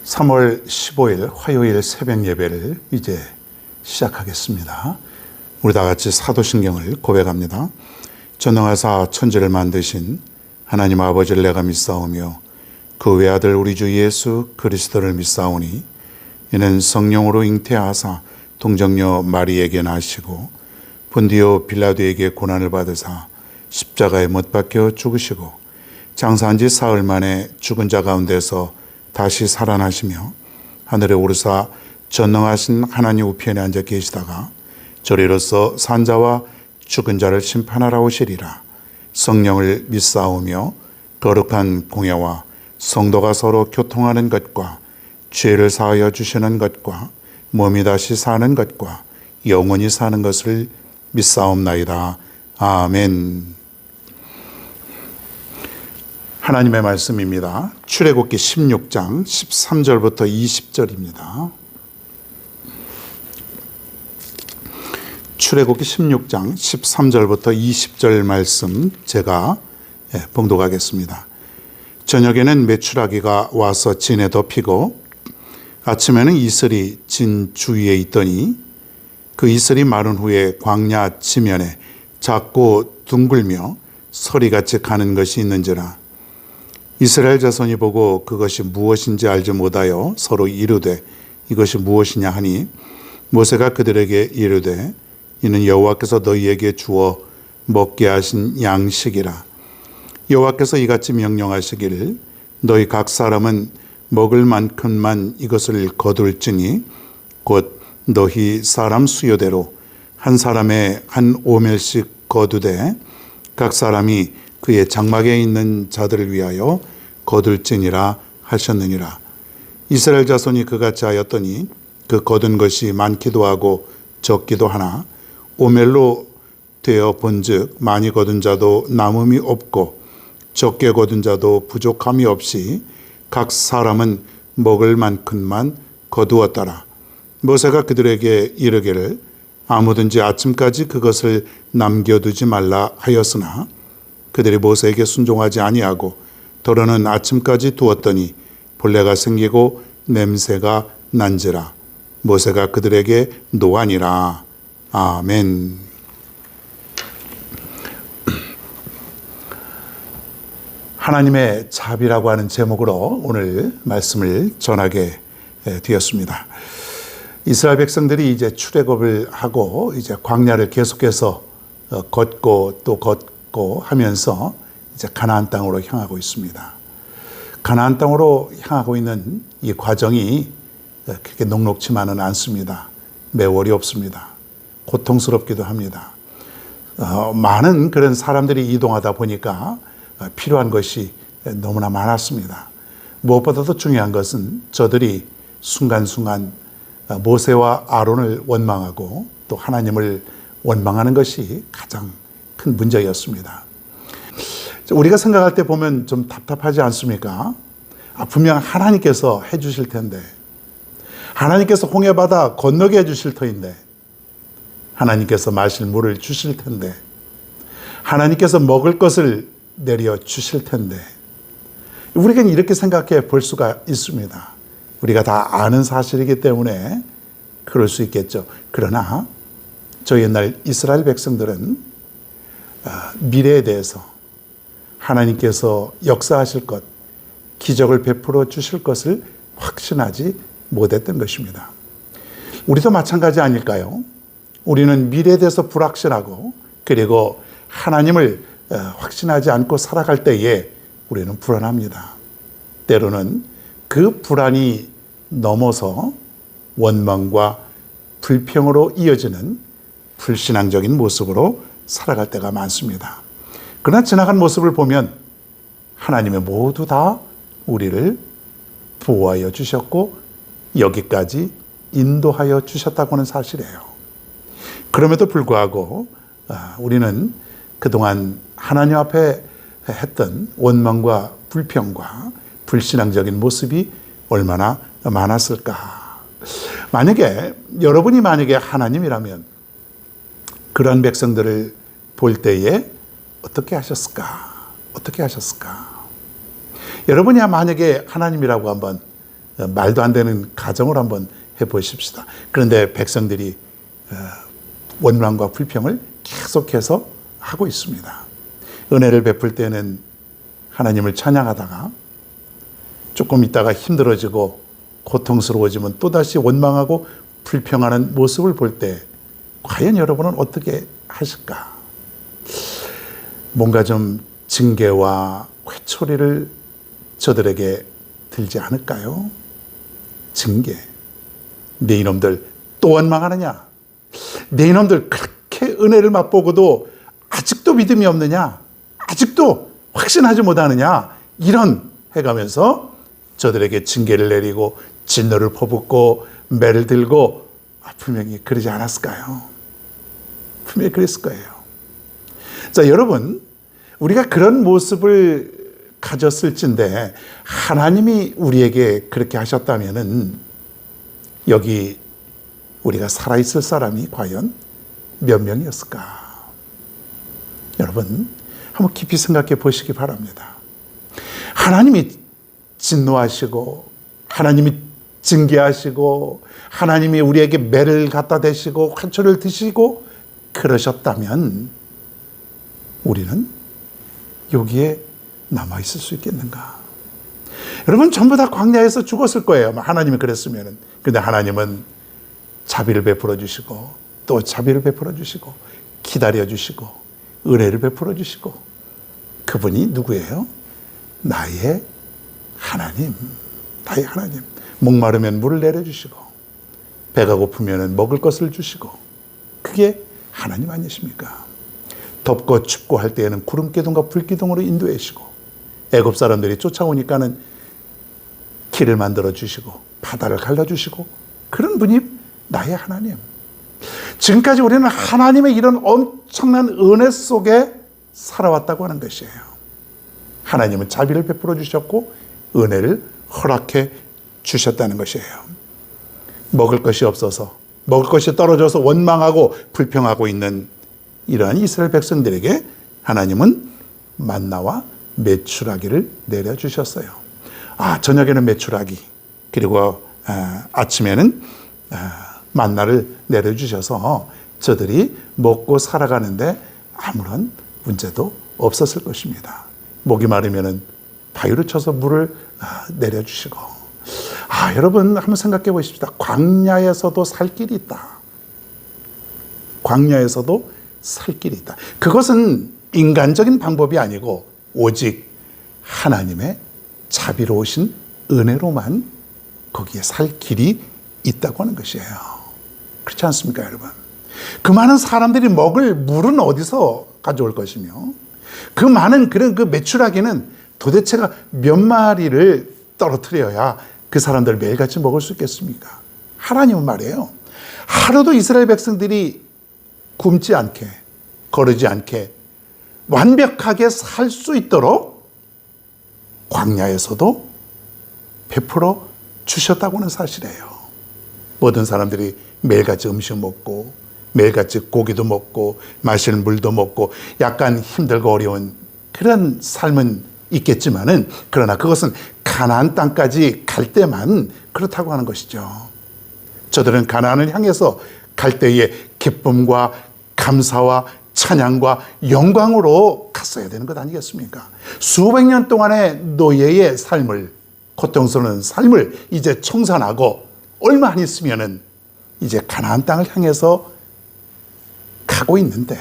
3월 15일 화요일 새벽 예배를 이제 시작하겠습니다. 우리 다 같이 사도신경을 고백합니다. 전능하사 천지를 만드신 하나님 아버지를 내가 믿사오며 그 외아들 우리 주 예수 그리스도를 믿사오니 이는 성령으로 잉태하사 동정녀 마리에게 나시고 본디오 빌라도에게 고난을 받으사 십자가에 못 박혀 죽으시고 장사한 지 사흘 만에 죽은 자 가운데서 다시 살아나시며 하늘에 오르사 전능하신 하나님 우편에 앉아 계시다가 저리로서 산자와 죽은 자를 심판하러 오시리라. 성령을 믿사오며 거룩한 공예와 성도가 서로 교통하는 것과 죄를 사하여 주시는 것과 몸이 다시 사는 것과 영원히 사는 것을 믿사옵나이다. 아멘. 하나님의 말씀입니다. 출애굽기 16장 13절부터 20절입니다. 출애굽기 16장 13절부터 20절 말씀 제가 봉독하겠습니다. 저녁에는 메추라기가 와서 진에 덮이고 아침에는 이슬이 진 주위에 있더니 그 이슬이 마른 후에 광야 지면에 작고 둥글며 서리같이 가는 것이 있는지라. 이스라엘 자손이 보고 그것이 무엇인지 알지 못하여 서로 이르되 이것이 무엇이냐 하니 모세가 그들에게 이르되 이는 여호와께서 너희에게 주어 먹게 하신 양식이라. 여호와께서 이같이 명령하시기를 너희 각 사람은 먹을 만큼만 이것을 거둘지니 곧 너희 사람 수요대로 한 사람의 한 오멜씩 거두되 각 사람이 그의 장막에 있는 자들을 위하여 거둘지니라 하셨느니라. 이스라엘 자손이 그같이 하였더니 그 거둔 것이 많기도 하고 적기도 하나 오멜로 되어 본즉 많이 거둔 자도 남음이 없고 적게 거둔 자도 부족함이 없이 각 사람은 먹을 만큼만 거두었더라. 모세가 그들에게 이르기를 아무든지 아침까지 그것을 남겨두지 말라 하였으나 그들이 모세에게 순종하지 아니하고 더러는 아침까지 두었더니 벌레가 생기고 냄새가 난지라. 모세가 그들에게 노하니라. 아멘. 하나님의 자비라고 하는 제목으로 오늘 말씀을 전하게 되었습니다. 이스라엘 백성들이 이제 출애굽을 하고 이제 광야를 계속해서 걷고 또 걷고 하면서 이제 가나안 땅으로 향하고 있습니다. 가나안 땅으로 향하고 있는 이 과정이 그렇게 녹록지만은 않습니다. 매우 어렵습니다. 고통스럽기도 합니다. 많은 그런 사람들이 이동하다 보니까 필요한 것이 너무나 많았습니다. 무엇보다도 중요한 것은 저들이 순간순간 모세와 아론을 원망하고 또 하나님을 원망하는 것이 가장 큰 문제였습니다. 우리가 생각할 때 보면 좀 답답하지 않습니까? 분명 하나님께서 해주실 텐데, 하나님께서 홍해바다 건너게 해주실 터인데, 하나님께서 마실 물을 주실 텐데, 하나님께서 먹을 것을 내려 주실 텐데, 우리는 이렇게 생각해 볼 수가 있습니다. 우리가 다 아는 사실이기 때문에 그럴 수 있겠죠. 그러나 저 옛날 이스라엘 백성들은 미래에 대해서 하나님께서 역사하실 것, 기적을 베풀어 주실 것을 확신하지 못했던 것입니다. 우리도 마찬가지 아닐까요? 우리는 미래에 대해서 불확실하고 그리고 하나님을 확신하지 않고 살아갈 때에 우리는 불안합니다. 때로는 그 불안이 넘어서 원망과 불평으로 이어지는 불신앙적인 모습으로 살아갈 때가 많습니다. 그러나 지나간 모습을 보면 하나님이 모두 다 우리를 보호하여 주셨고 여기까지 인도하여 주셨다고 하는 사실이에요. 그럼에도 불구하고 우리는 그동안 하나님 앞에 했던 원망과 불평과 불신앙적인 모습이 얼마나 많았을까. 여러분이 만약에 하나님이라면 그런 백성들을 볼 때에 어떻게 하셨을까? 여러분이 만약에 하나님이라고 한번 말도 안 되는 가정을 한번 해보십시다. 그런데 백성들이 원망과 불평을 계속해서 하고 있습니다. 은혜를 베풀 때는 하나님을 찬양하다가 조금 있다가 힘들어지고 고통스러워지면 또다시 원망하고 불평하는 모습을 볼 때 과연 여러분은 어떻게 하실까? 뭔가 좀 징계와 회초리를 저들에게 들지 않을까요? 징계. 네 이놈들 또 원망하느냐? 네 이놈들 그렇게 은혜를 맛보고도 아직도 믿음이 없느냐? 아직도 확신하지 못하느냐? 이런 해가면서 저들에게 징계를 내리고 진노를 퍼붓고 매를 들고 분명히 그러지 않았을까요? 분명히 그랬을 거예요. 자, 여러분, 우리가 그런 모습을 가졌을진데 하나님이 우리에게 그렇게 하셨다면은 여기 우리가 살아있을 사람이 과연 몇 명이었을까? 여러분, 한번 깊이 생각해 보시기 바랍니다. 하나님이 진노하시고 하나님이 징계하시고 하나님이 우리에게 매를 갖다 대시고 환초를 드시고 그러셨다면 우리는 여기에 남아있을 수 있겠는가? 여러분, 전부 다 광야에서 죽었을 거예요. 하나님이 그랬으면. 근데 하나님은 자비를 베풀어 주시고 또 자비를 베풀어 주시고 기다려 주시고 은혜를 베풀어 주시고 그분이 누구예요? 나의 하나님. 나의 하나님. 목마르면 물을 내려주시고 배가 고프면 먹을 것을 주시고 그게 하나님 아니십니까? 덥고 춥고 할 때에는 구름기둥과 불기둥으로 인도해 주시고 애굽 사람들이 쫓아오니까는 길을 만들어 주시고 바다를 갈라 주시고 그런 분이 나의 하나님. 지금까지 우리는 하나님의 이런 엄청난 은혜 속에 살아왔다고 하는 것이에요. 하나님은 자비를 베풀어 주셨고 은혜를 허락해 주셨다는 것이에요. 먹을 것이 없어서 먹을 것이 떨어져서 원망하고 불평하고 있는 이러한 이스라엘 백성들에게 하나님은 만나와 메추라기를 내려주셨어요. 저녁에는 메추라기 그리고 아침에는 만나를 내려주셔서 저들이 먹고 살아가는데 아무런 문제도 없었을 것입니다. 목이 마르면 바위를 쳐서 물을 내려주시고 여러분 한번 생각해 보십시다. 광야에서도 살 길이 있다. 광야에서도 살 길이 있다. 그것은 인간적인 방법이 아니고 오직 하나님의 자비로우신 은혜로만 거기에 살 길이 있다고 하는 것이에요. 그렇지 않습니까, 여러분? 그 많은 사람들이 먹을 물은 어디서 가져올 것이며 그 많은 그런 그 메추라기는 도대체가 몇 마리를 떨어뜨려야 그 사람들 매일같이 먹을 수 있겠습니까? 하나님은 말이에요. 하루도 이스라엘 백성들이 굶지 않게 거르지 않게 완벽하게 살 수 있도록 광야에서도 베풀어 주셨다고 하는 사실이에요. 모든 사람들이 매일같이 음식 먹고 매일같이 고기도 먹고 마실 물도 먹고 약간 힘들고 어려운 그런 삶은 있겠지만은 그러나 그것은 가나안 땅까지 갈 때만 그렇다고 하는 것이죠. 저들은 가나안을 향해서 갈 때에 기쁨과 감사와 찬양과 영광으로 갔어야 되는 것 아니겠습니까? 수백 년 동안의 노예의 삶을 고통스러운 삶을 이제 청산하고 얼마 안 있으면은 이제 가나안 땅을 향해서 가고 있는데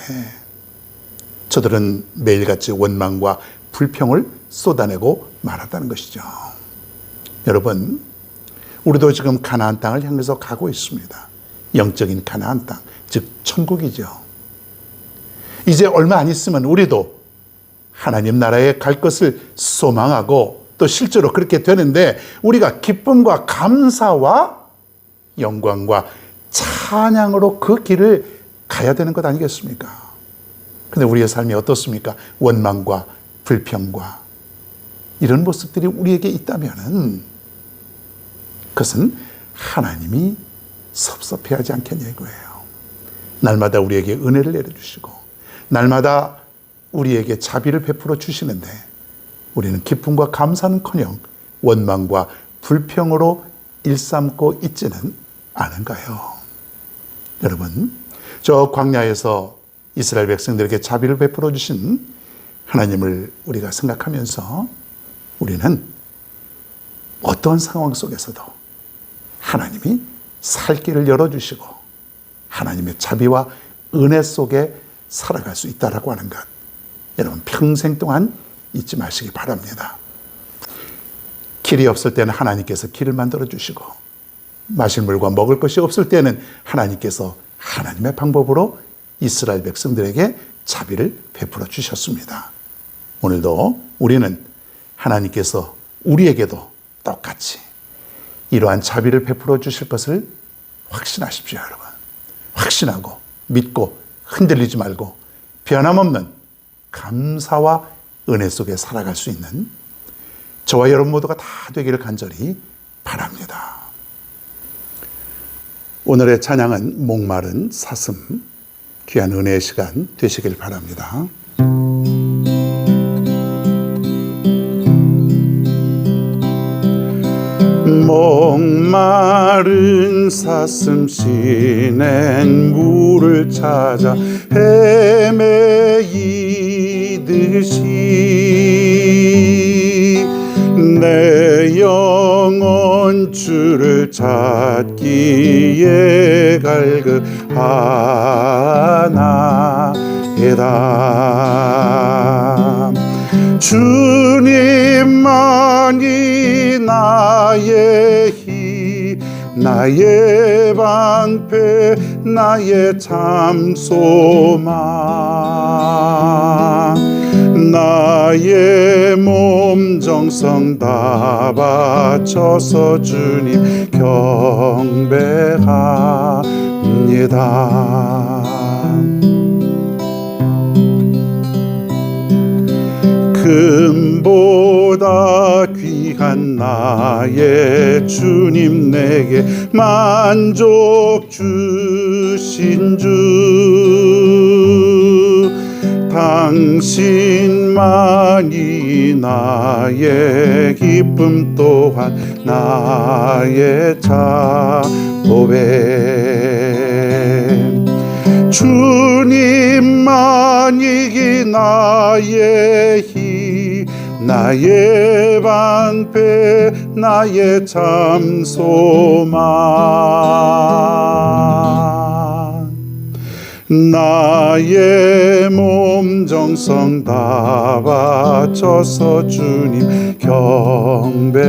저들은 매일같이 원망과 불평을 쏟아내고 말았다는 것이죠. 여러분, 우리도 지금 가나안 땅을 향해서 가고 있습니다. 영적인 가나안 땅, 즉 천국이죠. 이제 얼마 안 있으면 우리도 하나님 나라에 갈 것을 소망하고 또 실제로 그렇게 되는데 우리가 기쁨과 감사와 영광과 찬양으로 그 길을 가야 되는 것 아니겠습니까? 그런데 우리의 삶이 어떻습니까? 원망과 불평과 이런 모습들이 우리에게 있다면은 그것은 하나님이 섭섭해하지 않겠냐 이거예요. 날마다 우리에게 은혜를 내려주시고 날마다 우리에게 자비를 베풀어 주시는데 우리는 기쁨과 감사는커녕 원망과 불평으로 일삼고 있지는 않은가요? 여러분, 저 광야에서 이스라엘 백성들에게 자비를 베풀어 주신 하나님을 우리가 생각하면서 우리는 어떤 상황 속에서도 하나님이 살 길을 열어주시고 하나님의 자비와 은혜 속에 살아갈 수 있다라고 하는 것, 여러분 평생 동안 잊지 마시기 바랍니다. 길이 없을 때는 하나님께서 길을 만들어 주시고 마실 물과 먹을 것이 없을 때는 하나님께서 하나님의 방법으로 이스라엘 백성들에게 자비를 베풀어 주셨습니다. 오늘도 우리는 하나님께서 우리에게도 똑같이 이러한 자비를 베풀어 주실 것을 확신하십시오, 여러분. 확신하고 믿고 흔들리지 말고 변함없는 감사와 은혜 속에 살아갈 수 있는 저와 여러분 모두가 다 되기를 간절히 바랍니다. 오늘의 찬양은 목마른 사슴, 귀한 은혜의 시간 되시길 바랍니다. 목마른 사슴 시낸 물을 찾아 헤매이듯이 내 영혼 주를 찾기에 갈급하나이다. 주님만이 나의 힘, 나의 방패, 나의 참 소망, 나의 몸 정성 다 바쳐서 주님 경배합니다. 금보다 귀한 나의 주님, 내게 만족 주신 주, 당신만이 나의 기쁨 또한 나의 자보배. 주님만이 나의 힘, 나의 방패, 나의 참 소망, 나의 몸 정성 다 바쳐서 주님 경배합니다.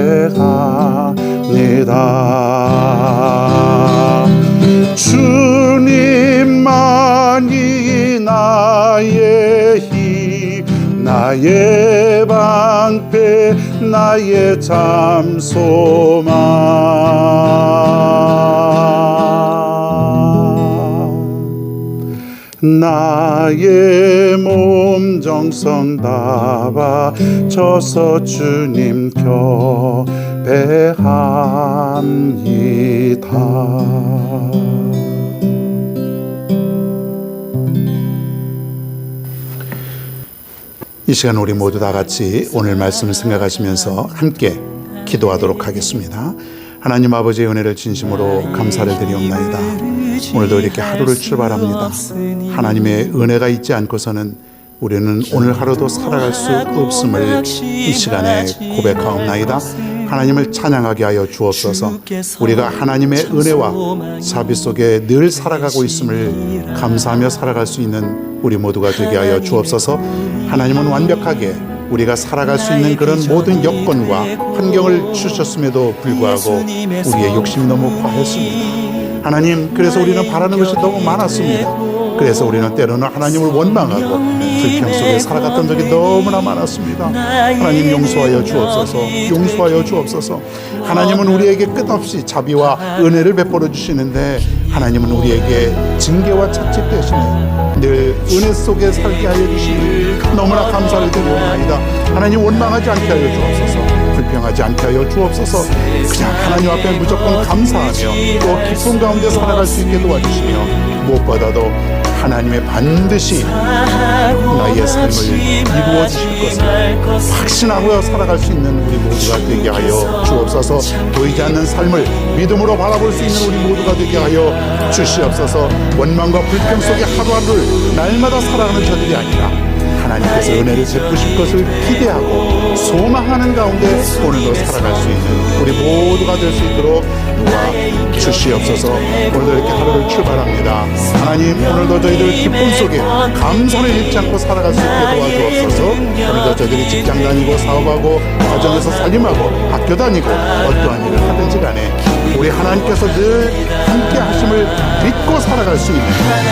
주님만이 나의 힘, 나의 방패, 나의 참 소망, 나의 몸 정성 다 바쳐서 주님 경배합니다. 이 시간 우리 모두 다 같이 오늘 말씀을 생각하시면서 함께 기도하도록 하겠습니다. 하나님 아버지의 은혜를 진심으로 감사를 드리옵나이다. 오늘도 이렇게 하루를 출발합니다. 하나님의 은혜가 있지 않고서는 우리는 오늘 하루도 살아갈 수 없음을 이 시간에 고백하옵나이다. 하나님을 찬양하게 하여 주옵소서. 우리가 하나님의 은혜와 자비 속에 늘 살아가고 있음을 감사하며 살아갈 수 있는 우리 모두가 되게 하여 주옵소서. 하나님은 완벽하게 우리가 살아갈 수 있는 그런 모든 여건과 환경을 주셨음에도 불구하고 우리의 욕심이 너무 과했습니다. 하나님, 그래서 우리는 바라는 것이 너무 많았습니다. 그래서 우리는 때로는 하나님을 원망하고 불평 속에 살아갔던 적이 너무나 많았습니다. 하나님 용서하여 주옵소서. 용서하여 주옵소서. 하나님은 우리에게 끝없이 자비와 은혜를 베풀어 주시는데 하나님은 우리에게 징계와 채찍 대신에 늘 은혜 속에 살게 하여 주시니 너무나 감사를 드리옵나이다. 하나님 원망하지 않게 하여 주옵소서. 불평하지 않게 하여 주옵소서. 그냥 하나님 앞에 무조건 감사하며 또 기쁨 가운데 살아갈 수 있게 도와주시며, 무엇보다도 하나님의 반드시 나의 삶을 이루어 주실 것을 확신하고 살아갈 수 있는 우리 모두가 되게 하여 주옵소서. 보이지 않는 삶을 믿음으로 바라볼 수 있는 우리 모두가 되게 하여 주시옵소서. 원망과 불평 속에 하루하루를 날마다 살아가는 저들이 아니라 하나님께서 은혜를 베푸실 것을 기대하고 소망하는 가운데 오늘도 살아갈 수 있는 우리 모두가 될 수 있도록 도와 주시옵소서. 오늘도 이렇게 하루를 출발합니다. 하나님, 오늘도 저희들 기쁨 속에 감사를 잃지 않고 살아갈 수 있게 도와주옵소서. 오늘도 저희들이 직장 다니고 사업하고 가정에서 살림하고 학교 다니고 어떠한 일을 하든지 간에 우리 하나님께서 늘 함께 하심을 믿고 살아갈 수 있는,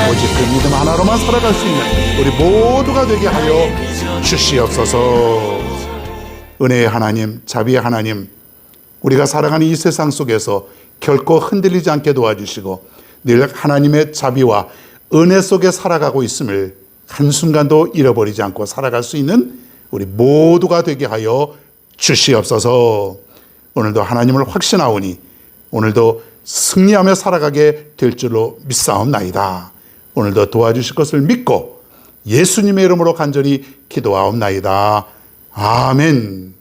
오직 그 믿음 하나로만 살아갈 수 있는 우리 모두가 되게 하여 주시옵소서. 은혜의 하나님, 자비의 하나님, 우리가 살아가는 이 세상 속에서 결코 흔들리지 않게 도와주시고 늘 하나님의 자비와 은혜 속에 살아가고 있음을 한순간도 잃어버리지 않고 살아갈 수 있는 우리 모두가 되게 하여 주시옵소서. 오늘도 하나님을 확신하오니 오늘도 승리하며 살아가게 될 줄로 믿사옵나이다. 오늘도 도와주실 것을 믿고 예수님의 이름으로 간절히 기도하옵나이다. 아멘.